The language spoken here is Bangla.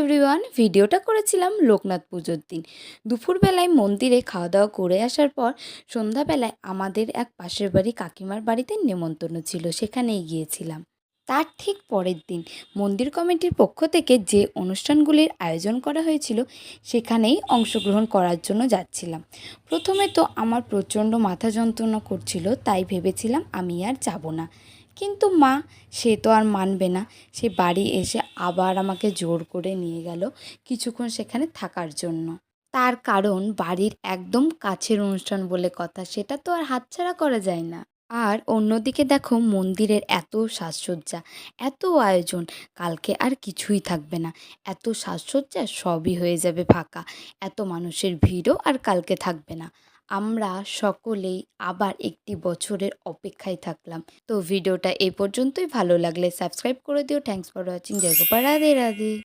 এভরিওয়ান, ভিডিওটা করেছিলাম লোকনাথ পুজোর দিন। দুপুরবেলায় মন্দিরে খাওয়া দাওয়া করে আসার পর সন্ধ্যাবেলায় আমাদের এক পাশের বাড়ি কাকিমার বাড়িতে নেমন্তন্ন ছিল, সেখানেই গিয়েছিলাম। তার ঠিক পরের দিন মন্দির কমিটির পক্ষ থেকে যে অনুষ্ঠানগুলির আয়োজন করা হয়েছিল সেখানেই অংশগ্রহণ করার জন্য যাচ্ছিলাম। প্রথমে তো আমার প্রচণ্ড মাথা যন্ত্রণা করছিল, তাই ভেবেছিলাম আমি আর যাব না। কিন্তু মা সে তো আর মানবে না, সে বাড়ি এসে আবার আমাকে জোর করে নিয়ে গেল কিছুক্ষণ সেখানে থাকার জন্য। তার কারণ বাড়ির একদম কাছের অনুষ্ঠান বলে কথা, সেটা তো আর হাতছাড়া করা যায় না। আর অন্যদিকে দেখো মন্দিরের এত সাজসজ্জা, এত আয়োজন, কালকে আর কিছুই থাকবে না। এত সাজসজ্জা সবই হয়ে যাবে ফাঁকা, এত মানুষের ভিড়ও আর কালকে থাকবে না। আমরা সকলেই আবার একটি বছরের অপেক্ষায় থাকলাম। তো ভিডিওটা এই পর্যন্তই, ভালো লাগলে সাবস্ক্রাইব করে দিও। Thanks for watching. জয় গোপাল, রাধে রাধে।